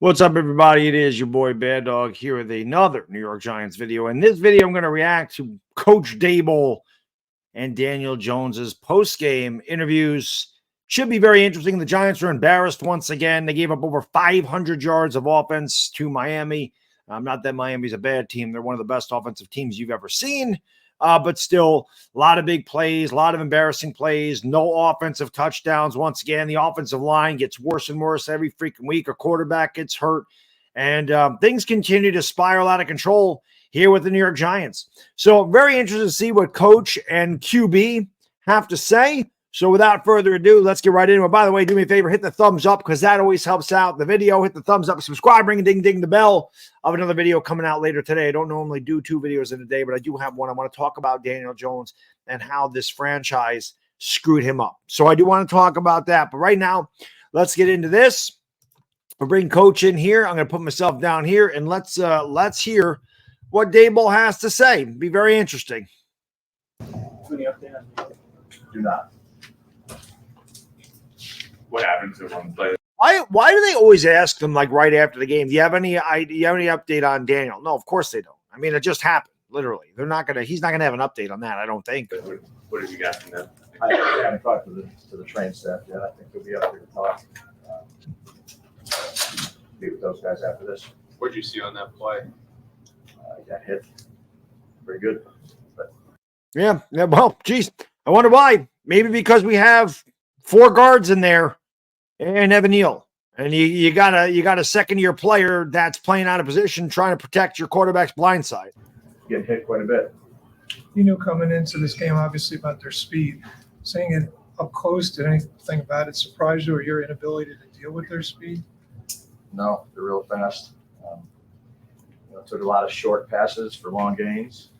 What's up, everybody? It is your boy Baddog here with another New York Giants video. In this video, I'm going to react to Coach Daboll and Daniel Jones's post-game interviews. Should be very interesting. The Giants are embarrassed once again. They gave up over 500 yards of offense to Miami. Not that Miami's a bad team. They're one of the best offensive teams you've ever seen. But still, a lot of big plays, a lot of embarrassing plays, no offensive touchdowns. Once again, the offensive line gets worse and worse every freaking week. A quarterback gets hurt, and things continue to spiral out of control here with the New York Giants. So very interested to see what coach and QB have to say. So without further ado, let's get right into it. By the way, do me a favor, hit the thumbs up because that always helps out the video. Hit the thumbs up, subscribe, ring a ding ding the bell of another video coming out later today. I don't normally do 2 videos in a day, but I do have one. I want to talk about Daniel Jones and how this franchise screwed him up. So I do want to talk about that. But right now, let's get into this. We'll bring coach in here. I'm going to put myself down here and let's hear what Daboll has to say. It'll be very interesting. Do not. What happened to one play? Why do they always ask them like right after the game? Do you have any update on Daniel? No, of course they don't. I mean, it just happened. Literally, he's not gonna have an update on that. I don't think. What have you got from them? I haven't talked to the train staff yet. I think he'll be up here to talk. Meet with those guys after this. What did you see on that play? He got hit. Pretty good. But Yeah. Well, geez, I wonder why. Maybe because we have 4 guards in there and Evan Neal, and you got a second-year player that's playing out of position, trying to protect your quarterback's blind side. getting hit quite a bit. You knew coming into this game, obviously, about their speed. Seeing it up close, did anything about it surprise you or your inability to deal with their speed? No, they're real fast. Took a lot of short passes for long gains.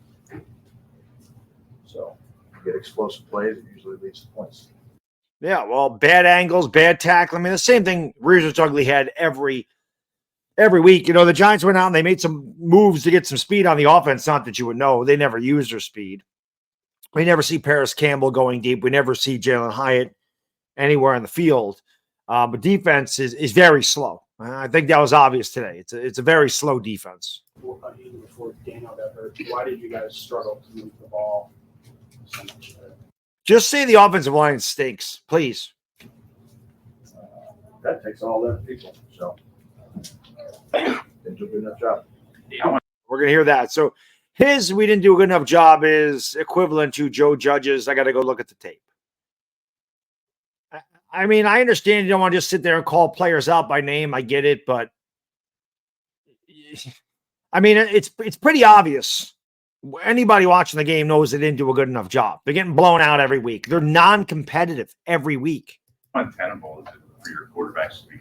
So you get explosive plays, it usually leads to points. Yeah, well, bad angles, bad tackle. I mean, the same thing Reeves Ugly had every week. You know, the Giants went out and they made some moves to get some speed on the offense. Not that you would know. They never use their speed. We never see Paris Campbell going deep. We never see Jalen Hyatt anywhere on the field. But defense is very slow. I think that was obvious today. It's a very slow defense. Even before Daniel got hurt, why did you guys struggle to move the ball so much? Just say the offensive line stinks, please. That takes all them people. So they do a good enough job. We're going to hear that. So his "we didn't do a good enough job" is equivalent to Joe Judge's "I got to go look at the tape." I mean, I understand you don't want to just sit there and call players out by name. I get it, but I mean, it's pretty obvious. Anybody watching the game knows they didn't do a good enough job. They're getting blown out every week. They're non-competitive every week. Untenable is it for your quarterbacks to be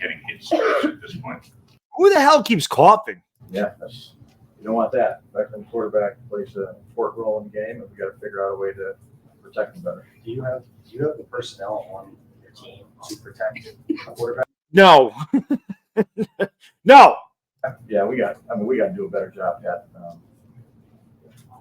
getting hit so much at this point? Who the hell keeps coughing? Yeah, you don't want that. Veteran quarterback plays an important role in the game, and we got to figure out a way to protect him better. Do you have the personnel on your team to protect the quarterback? No. No. Yeah, we got to do a better job yet.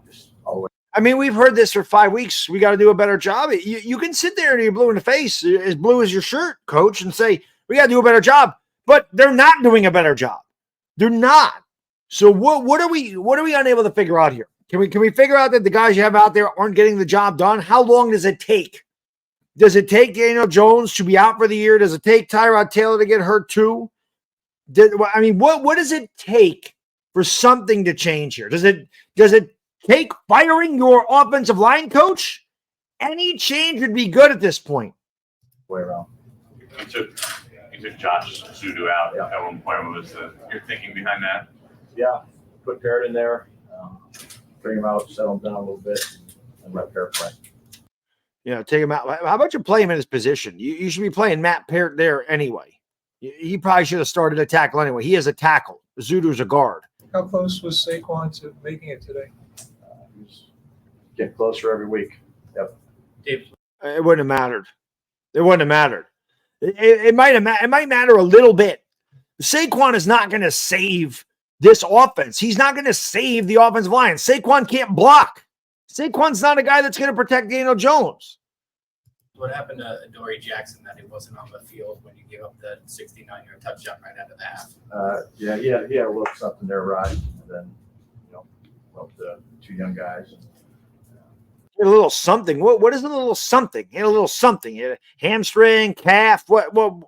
Just all the way. I mean, we've heard this for 5 weeks. We got to do a better job. You can sit there and you're blue in the face, as blue as your shirt, coach, and say, we got to do a better job. But they're not doing a better job. They're not. So what are we unable to figure out here? Can we figure out that the guys you have out there aren't getting the job done? How long does it take? Does it take Daniel Jones to be out for the year? Does it take Tyrod Taylor to get hurt too? I mean, what does it take for something to change here? Does it take firing your offensive line coach? Any change would be good at this point. Way around. You took Josh Zudu out at one point. What was your thinking behind that? Yeah, put Parrott in there, bring him out, settle him down a little bit, and let Parrott play. Yeah, take him out. How about you play him in his position? You should be playing Matt Parrott there anyway. He probably should have started a tackle anyway. He is a tackle. Zudu's a guard. How close was Saquon to making it today? He's getting closer every week. Yep. It wouldn't have mattered. It wouldn't have mattered. It might matter a little bit. Saquon is not going to save this offense. He's not going to save the offensive line. Saquon can't block. Saquon's not a guy that's going to protect Daniel Jones. What happened to Adoree Jackson that he wasn't on the field when you gave up the 69-yard touchdown right out of the half? Yeah, he had a little something there, right? And then, well, the two young guys. A little something. What is a little something? He had a little something. He had a hamstring, calf. What? So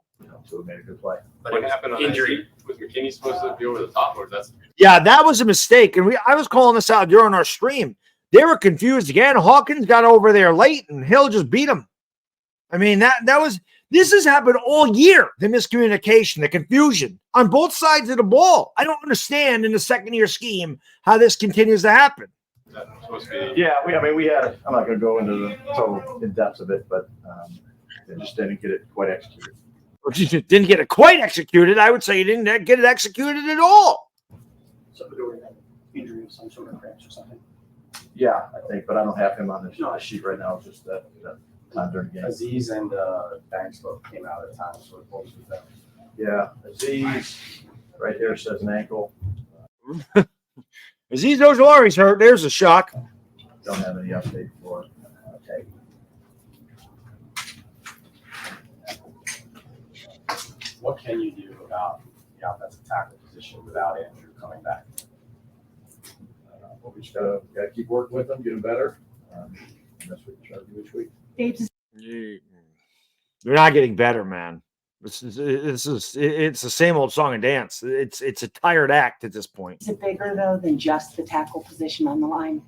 we made a good play. But What happened on injury? Was McKinney supposed to be over the top, or that's Yeah, that was a mistake. And I was calling this out during our stream. They were confused again. Hawkins got over there late, and Hill just beat him. I mean, this has happened all year. The miscommunication, the confusion on both sides of the ball. I don't understand in the second-year scheme how this continues to happen. supposed to be? Yeah, we had. I'm not going to go into the total in depth of it, but they just didn't get it quite executed. Didn't get it quite executed. I would say you didn't get it executed at all. So Adoree had injury of some sort of cramps or something. Yeah, I think, but I don't have him on the sheet right now. It's just that time during the game. Aziz and Banks both came out at times, so both of them. Yeah, Aziz right there says an ankle. Aziz Ojolari's hurt. There's a shock. Don't have any update for it. Okay. What can you do about the offensive tackle position without Andrew coming back? Well, we just gotta keep working with them, get them better. And that's what we try to do each week. They're not getting better, man. It's the same old song and dance. It's a tired act at this point. Is it bigger, though, than just the tackle position on the line?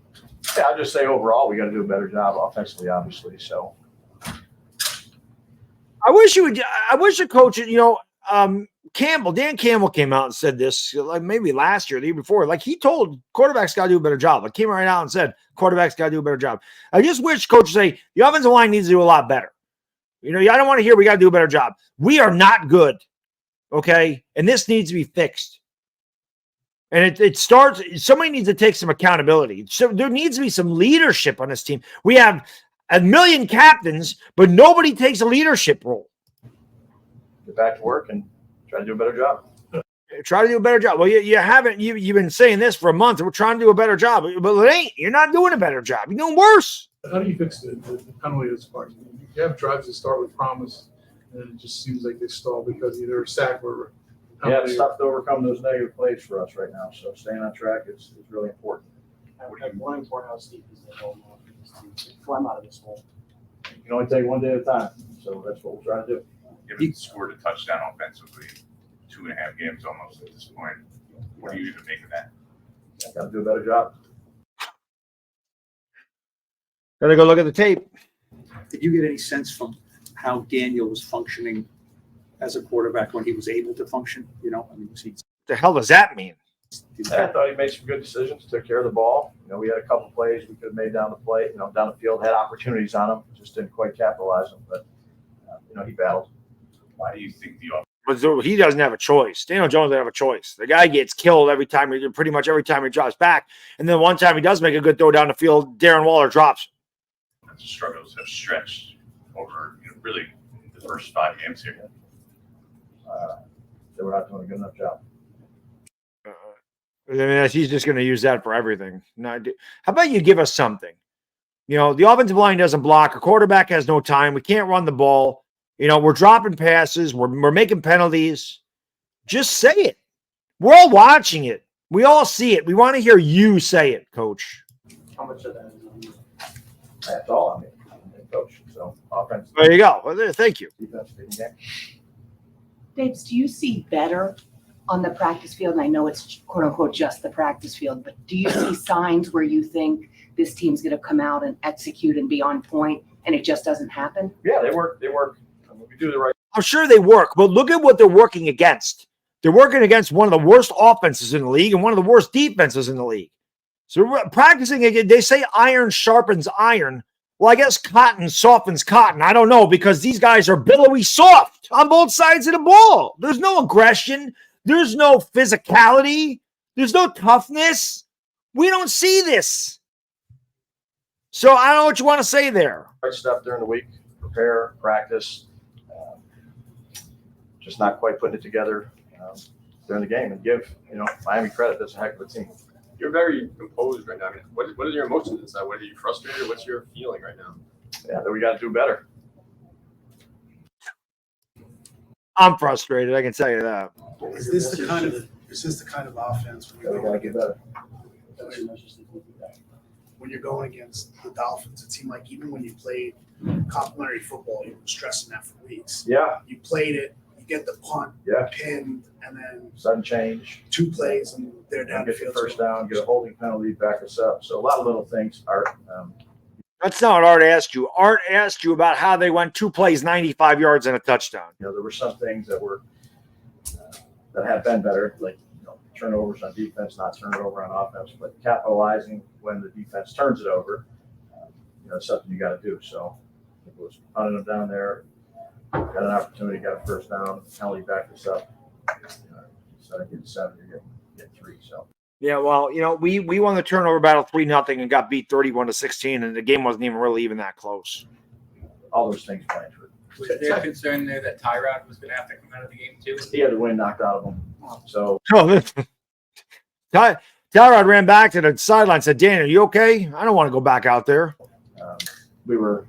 Yeah, I'll just say overall, we got to do a better job offensively, obviously. So I wish the coach, Dan Campbell came out and said this, like maybe last year, the year before. Like he told quarterbacks got to do a better job. Like came right out and said quarterbacks got to do a better job. I just wish coaches say the offensive line needs to do a lot better. I don't want to hear we got to do a better job. We are not good, okay? And this needs to be fixed. And it starts. Somebody needs to take some accountability. So there needs to be some leadership on this team. We have a million captains, but nobody takes a leadership role. get back to work and try to do a better job. Try to do a better job. Well, you haven't. You've been saying this for a month. We're trying to do a better job, but it ain't. You're not doing a better job. You're doing worse. How do you fix the penalty as far as you have drives that start with promise, and it just seems like they stall because either a sack or Yeah, it's tough to overcome those negative plays for us right now. So staying on track is really important. I'm wondering for how steep is the hole now for this team to climb out of this hole. You can only take one day at a time. So that's what we'll try to do. You haven't scored a touchdown offensively 2.5 games almost at this point. What do you even make of that? Got to do a better job. Gotta go look at the tape. Did you get any sense from how Daniel was functioning as a quarterback when he was able to function? Was he? What the hell does that mean? I thought he made some good decisions, took care of the ball. We had a couple plays we could have made down the play, down the field, had opportunities on them, just didn't quite capitalize them. But, he battled. Why do you think the offense? But he doesn't have a choice. Daniel Jones doesn't have a choice. The guy gets killed pretty much every time he drops back. And then one time he does make a good throw down the field, Darren Waller drops. Struggles have stretched over really the first 5 games here. They were not doing a good enough job. He's just going to use that for everything. How about you give us something? The offensive line doesn't block. A quarterback has no time. We can't run the ball. We're dropping passes. We're making penalties. Just say it. We're all watching it. We all see it. We want to hear you say it, Coach. How much of that is on you? That's all I mean, coach. So offense. There you go. Well, thank you. Defense, game. Daves, do you see better on the practice field? And I know it's quote unquote just the practice field, but do you see signs where you think this team's going to come out and execute and be on point and it just doesn't happen? Yeah, they work. We do the right. I'm sure they work, but look at what they're working against. They're working against one of the worst offenses in the league and one of the worst defenses in the league. So we're practicing again. They say iron sharpens iron. Well, I guess cotton softens cotton. I don't know, because these guys are billowy soft on both sides of the ball. There's no aggression. There's no physicality. There's no toughness. We don't see this. So I don't know what you want to say there. Right stuff during the week. Prepare, practice. Just not quite putting it together during the game, and give Miami credit. That's a heck of a team. You're very composed right now. What are your emotions inside? What are you frustrated? What's your feeling right now? Yeah, that we got to do better. I'm frustrated. I can tell you that. Is this the kind of offense when you're going against, the Dolphins? It seemed like even when you played complimentary football, you were stressing that for weeks. Yeah, You played it, you get the punt, yeah. pinned, and then Sudden change. 2 plays and they're down the Get the field. first down, get a holding penalty, back us up. So a lot of little things are. That's not what Art asked you. Art asked you about how they went 2 plays, 95 yards and a touchdown. There were some things that were that have been better, like turnovers on defense, not turnover on offense, but capitalizing when the defense turns it over. It's something you got to do. So it was punting them down there, got an opportunity, got a first down, penalty backed us up. Instead of getting 7, you're getting 3. So. Yeah, well, we won the turnover battle 3-0 and got beat 31-16, and the game wasn't even that close. All those things playing through. Was there a concern there that Tyrod was going to have to come out of the game too? He had the wind knocked out of him. So Tyrod ran back to the sideline and said, "Daniel, you okay? I don't want to go back out there." we were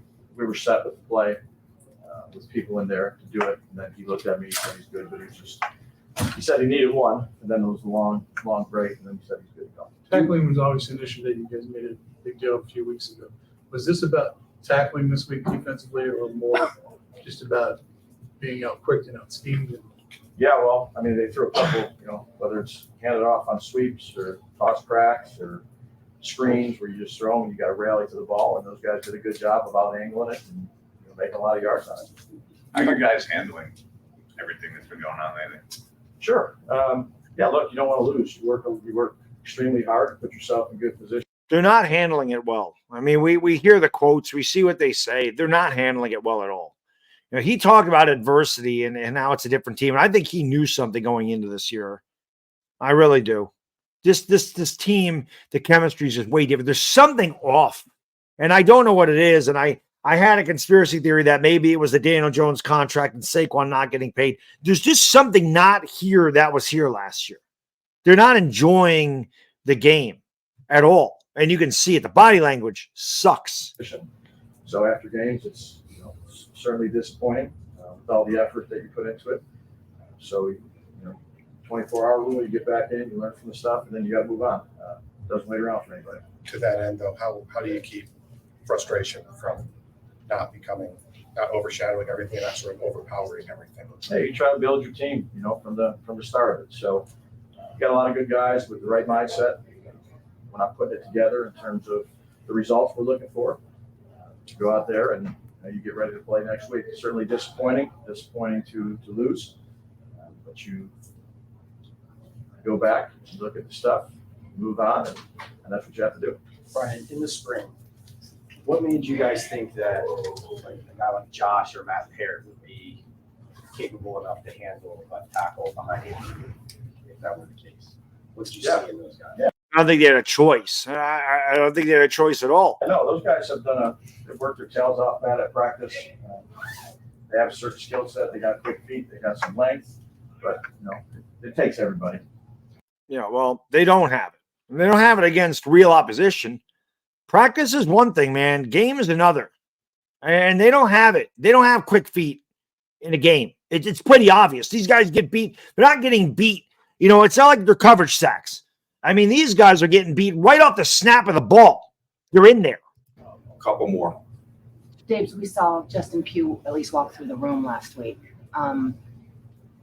set with the play with people in there to do it. And then he looked at me, he said he's good, but he said he needed one. And then it was a long break, and then he said he's good to go. Tackling was always an issue that you guys made a big deal a few weeks ago. Was this about tackling this week defensively, or more just about being out quick and out schemed? Yeah, well, I mean, they threw a couple, whether it's handed off on sweeps or toss cracks or screens where you just throw them and you got to rally to the ball, and those guys did a good job of out angling it and making a lot of yards on it. How are you guys handling everything that's been going on lately? Sure. Yeah, look, you don't want to lose. You work extremely hard to put yourself in good position. They're not handling it well. I mean, we hear the quotes, we see what they say. They're not handling it well at all. He talked about adversity and now it's a different team. And I think he knew something going into this year. I really do. This team, the chemistry is just way different. There's something off. And I don't know what it is. And I had a conspiracy theory that maybe it was the Daniel Jones contract and Saquon not getting paid. There's just something not here that was here last year. They're not enjoying the game at all. And you can see it. The body language sucks. So after games, it's certainly disappointing with all the effort that you put into it. So, 24-hour rule, you get back in, you learn from the stuff, and then you got to move on. It doesn't wait around for anybody. To that end, though, how do you keep frustration from not overshadowing everything and not sort of overpowering everything? Hey, you try to build your team, from the start of it. So you got a lot of good guys with the right mindset. We're not putting it together in terms of the results we're looking for. You go out there and you get ready to play next week. It's certainly disappointing to lose, but you go back, you look at the stuff, move on, and that's what you have to do. Brian, in the spring, what made you guys think that a guy like Josh or Matt Parrott would be capable enough to handle a tackle behind him, if that were the case? What did you see in those guys? Yeah. I don't think they had a choice. I don't think they had a choice at all. No, those guys have they've worked their tails off bad at practice. They have a certain skill set. They got quick feet. They got some length, but it takes everybody. Yeah, well, they don't have it. They don't have it against real opposition. Practice is one thing, man. Game is another. And they don't have it. They don't have quick feet in a game. It's pretty obvious. These guys get beat. They're not getting beat. It's not like they're coverage sacks. I mean, these guys are getting beat right off the snap of the ball. They're in there. A couple more. Dave, we saw Justin Pugh at least walk through the room last week.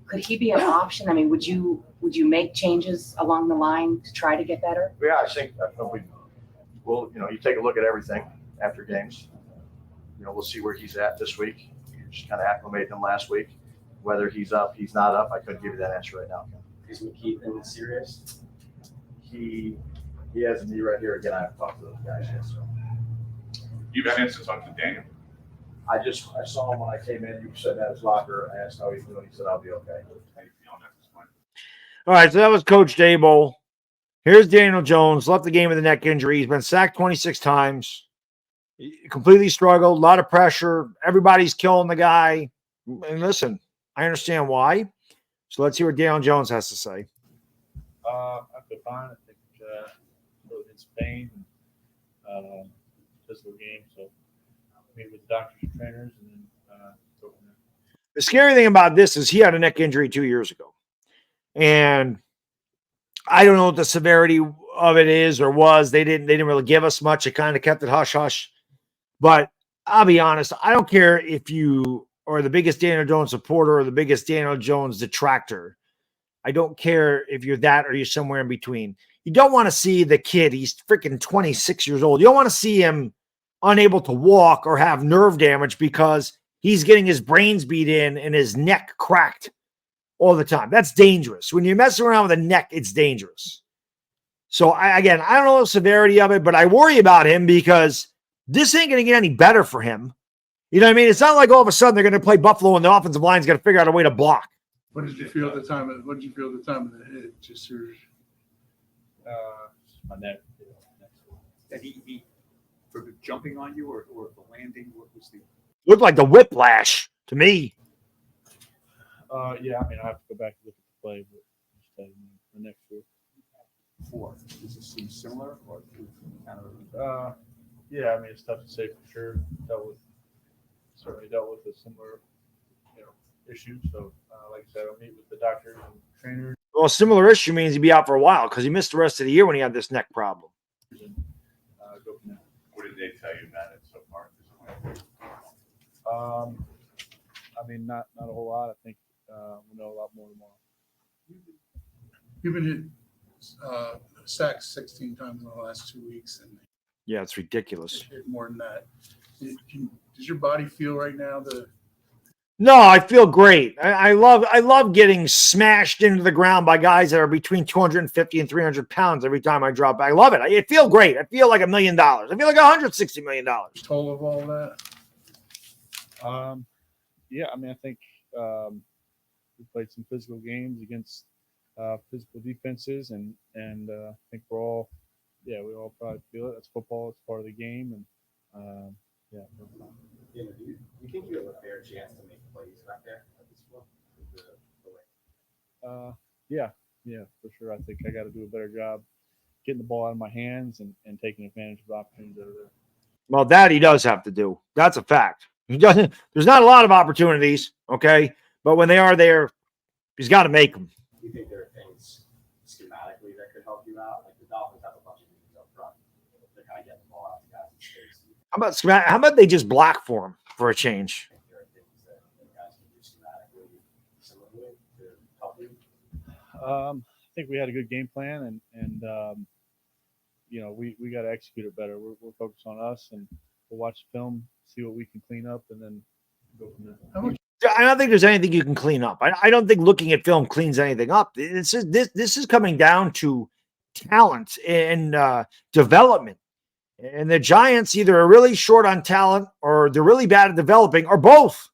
Could he be an option? I mean, would you make changes along the line to try to get better? Yeah, I think we'll, you take a look at everything after games. We'll see where he's at this week. You just kind of acclimated him last week. Whether he's up, he's not up, I couldn't give you that answer right now. Is McKeithen serious? He has a knee right here. Again, I haven't talked to those guys yet. So You've had instance talk to Daniel. I saw him when I came in. You said that his locker. I asked how he's doing. He said, "I'll be okay." How you feeling at this point? All right, so that was Coach Daboll. Here's Daniel Jones. Left the game with a neck injury. He's been sacked 26 times. He completely struggled. A lot of pressure. Everybody's killing the guy. And listen, I understand why. So let's hear what Daniel Jones has to say. I feel fine. I think it's pain, physical game. So meet with doctors and trainers, and then go from there. The scary thing about this is he had a neck injury 2 years ago. And I don't know what the severity of it is or was. They didn't really give us much. It kind of kept it hush hush. But I'll be honest, I don't care if you are the biggest Daniel Jones supporter or the biggest Daniel Jones detractor. I don't care if you're that or you're somewhere in between. You don't want to see the kid. He's freaking 26 years old. You don't want to see him unable to walk or have nerve damage because he's getting his brains beat in and his neck cracked all the time. That's dangerous. When you're messing around with a neck, it's dangerous. So I don't know the severity of it, but I worry about him because this ain't going to get any better for him. You know what I mean? It's not like all of a sudden they're going to play Buffalo and the offensive line's going to figure out a way to block. What did you feel at the time? What did you feel at the time of the hit? Just your My neck. That he for the jumping on you or the landing? What was the? Looked like the whiplash to me. Yeah, I mean, I have to go back and look at the play, but just the next year. Does it seem similar or kind of? Yeah, I mean, it's tough to say for sure. Certainly dealt with a similar, issue. So, like I said, I'll meet with the doctors and trainers. Well, a similar issue means he'd be out for a while because he missed the rest of the year when he had this neck problem. And, go from there. What did they tell you about it so far at this point? I mean, not a whole lot. I think we'll know a lot more tomorrow. you've been sacked 16 times in the last 2 weeks, and Yeah, it's ridiculous. hit more than that. Does your body feel right now No, I feel great. I love getting smashed into the ground by guys that are between 250 and 300 pounds every time I drop back. I love it. I feel great. I feel like $1 million. I feel like $160 million. toll of all that? Yeah, I mean, I think we played some physical games against physical defenses, and I think we all probably feel it. That's football. It's part of the game, and yeah. Do you think you have a fair chance to make plays back there at this point? Yeah, for sure. I think I got to do a better job getting the ball out of my hands and taking advantage of opportunities that are there. Well, that he does have to do. That's a fact. He doesn't. There's not a lot of opportunities, okay? But when they are there, he's got to make them. Do you think there are things schematically that could help you out? Like the Dolphins have a bunch of things up front. They're kind of getting the ball out to guys in space. How about they just block for him for a change? There are things that guys can do schematically similarly to help you. I think we had a good game plan, and we got to execute it better. We're focused on us, and we'll watch the film, see what we can clean up, and then go from there. I don't think there's anything you can clean up. I don't think looking at film cleans anything up. This is coming down to talent and development. And the Giants either are really short on talent or they're really bad at developing or both.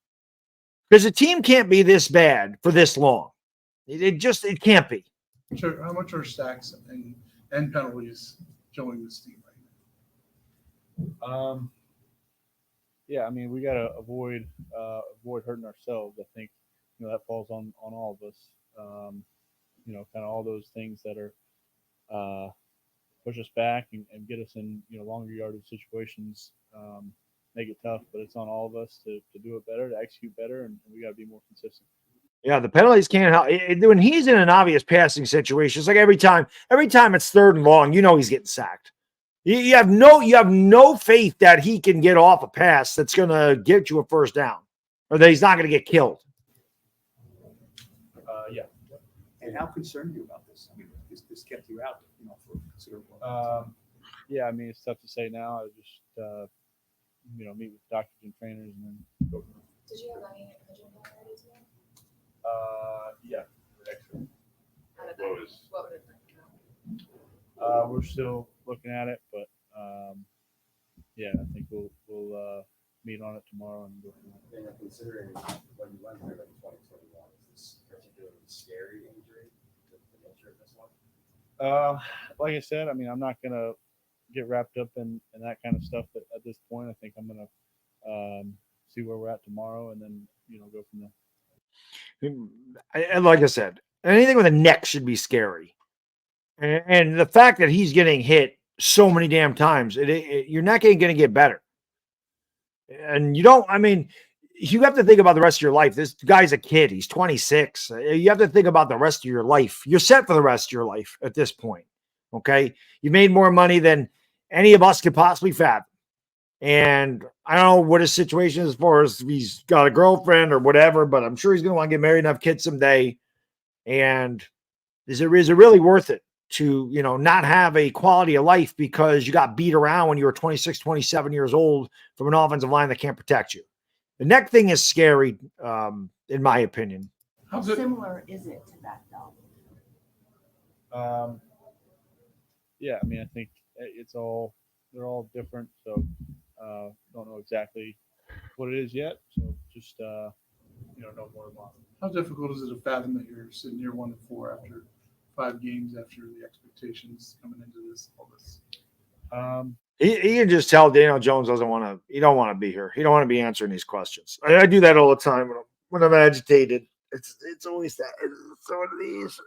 Because a team can't be this bad for this long. It can't be. How much are sacks and penalties killing this team right now? Yeah, I mean, we got to avoid hurting ourselves. I think that falls on all of us. Kind of all those things that are push us back and get us in longer yardage situations, make it tough. But it's on all of us to do it better, to execute better, and we got to be more consistent. Yeah, the penalties can't help. When he's in an obvious passing situation, it's like every time it's 3rd and long, he's getting sacked. You have no faith that he can get off a pass that's going to get you a first down, or that he's not going to get killed. Yeah. And how concerned are you about this? I mean, this kept you out, for considerable. Yeah, I mean, it's tough to say now. I just meet with doctors and trainers and then go from there. Did you have any imaging already today? Yeah. Excellent. What would it bring? We're still looking at it, but yeah, I think we'll meet on it tomorrow and go from there. Considering what you went through in 2021, is this particularly scary injury, the nature of this one? Like I said, I mean, I'm not gonna get wrapped up in that kind of stuff at this point. I think I'm gonna see where we're at tomorrow and then go from there. And like I said, anything with a neck should be scary. And the fact that he's getting hit so many damn times, your neck ain't going to get better. And you have to think about the rest of your life. This guy's a kid. He's 26. You have to think about the rest of your life. You're set for the rest of your life at this point. Okay. You made more money than any of us could possibly fathom. And I don't know what his situation is as far as if he's got a girlfriend or whatever, but I'm sure he's going to want to get married and have kids someday. And is it really worth it to, not have a quality of life because you got beat around when you were 26, 27 years old from an offensive line that can't protect you? The neck thing is scary, in my opinion. How similar is it to that, though? Yeah, I mean, I think they're all different. So, don't know exactly what it is yet. So just, know more about it. How difficult is it to fathom that you're sitting here 1-4 after 5 games, after the expectations coming into all this? He can just tell Daniel Jones he don't want to be here. He don't want to be answering these questions. I do that all the time when I'm agitated. It's always that. It's one of these.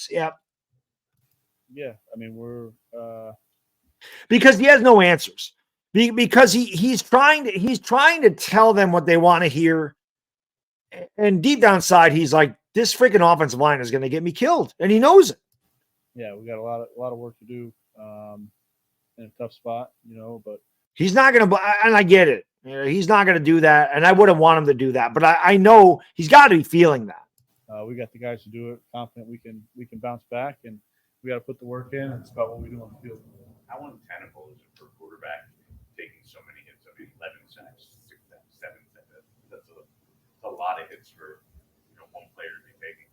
Yeah. Yeah, I mean, we're because he has no answers. Because he's trying to tell them what they want to hear, and deep down inside, he's like, this freaking offensive line is going to get me killed, and he knows it. Yeah, we got a lot of work to do in a tough spot, but he's not going to, and I get it. He's not going to do that, and I wouldn't want him to do that, but I know he's got to be feeling that. We got the guys to do it. Confident we can bounce back, and we got to put the work in. It's about what we do on the field. How untenable is it for a quarterback taking so many hits? I mean, 11 sacks, 6 sacks, 7 sacks. That's a lot of hits for one player to be taking.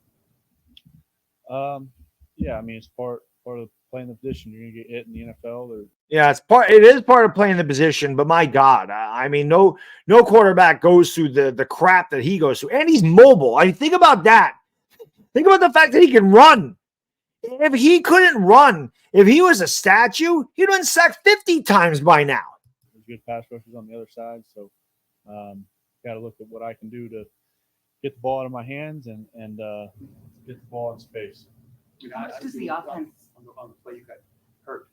Yeah, I mean, it's part of playing the position. You're gonna get hit in the NFL. Yeah, it is part of playing the position, but my God, I mean, no quarterback goes through the crap that he goes through, and he's mobile. I mean, think about that. Think about the fact that he can run. If he couldn't run, if he was a statue, he'd have been sacked 50 times by now. There's good pass rushers on the other side, so got to look at what I can do to get the ball out of my hands and get the ball in space. How much does the offense on the play you got hurt?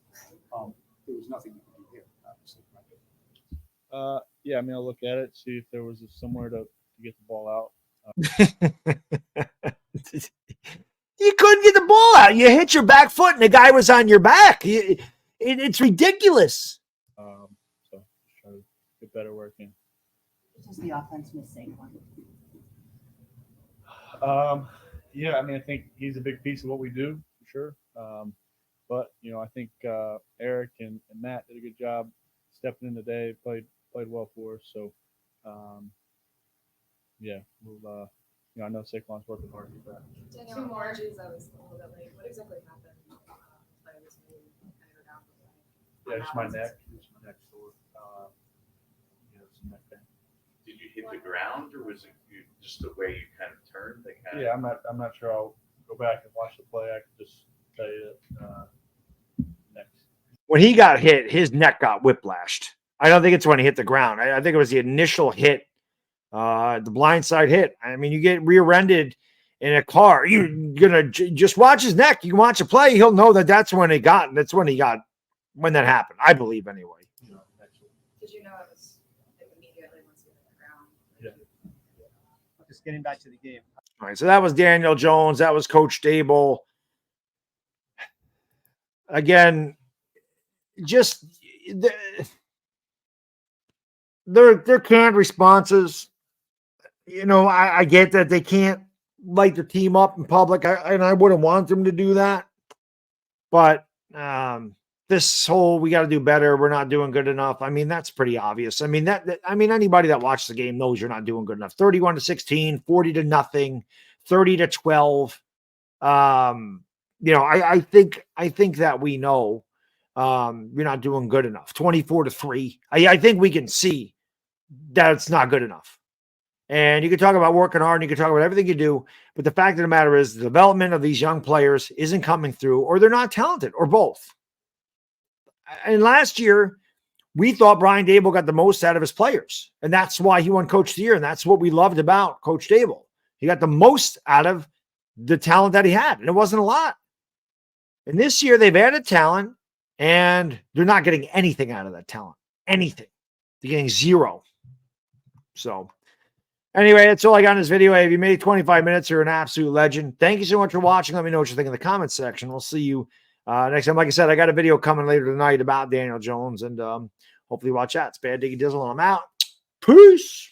There was nothing you could do here, obviously. Yeah, I mean, I'll look at it, see if there was somewhere to get the ball out. You couldn't get the ball out. You hit your back foot, and the guy was on your back. It's ridiculous. So just try to get better working. Does the offense miss Saquon? Yeah, I mean, I think he's a big piece of what we do, for sure. But I think Eric and Matt did a good job stepping in today. Played well for us. So, yeah, we'll. I know Saquon's working hard to get back. Daniel, two more. Geez, I was a little bit late. What exactly happened? Players maybe kind of go down. Yeah, just my neck. Just my neck sore. Some neck pain. Did you hit the ground, or was it just the way you kind of turned? Yeah, I'm not sure. I'll go back and watch the play. I can just tell you that next. When he got hit, his neck got whiplashed. I don't think it's when he hit the ground. I think it was the initial hit, the blindside hit. I mean, you get rear-ended in a car. You're gonna just watch his neck. You can watch a play. He'll know that's when he got. When that happened. I believe anyway. Did you know it was immediately once you hit the ground? Yeah. Just getting back to the game. All right, so that was Daniel Jones. That was Coach Daboll. Again, just their canned responses. I get that they can't light the team up in public, and I wouldn't want them to do that. But this whole we got to do better. We're not doing good enough. I mean, that's pretty obvious. I mean, anybody that watched the game knows you're not doing good enough. 31-16, 40-0, 30-12. I think that we know you're not doing good enough. 24-3. I think we can see that it's not good enough. And you can talk about working hard and you can talk about everything you do, but the fact of the matter is the development of these young players isn't coming through, or they're not talented, or both. And last year, we thought Brian Daboll got the most out of his players, and that's why he won Coach of the Year, and that's what we loved about Coach Daboll. He got the most out of the talent that he had, and it wasn't a lot. And this year, they've added talent, and they're not getting anything out of that talent. Anything. They're getting zero. So anyway, that's all I got in this video. Hey, if you made 25 minutes, you're an absolute legend. Thank you so much for watching. Let me know what you think in the comments section. We'll see you next time. Like I said, I got a video coming later tonight about Daniel Jones, and hopefully watch that. It's Bad Diggy Dizzle, and I'm out. Peace.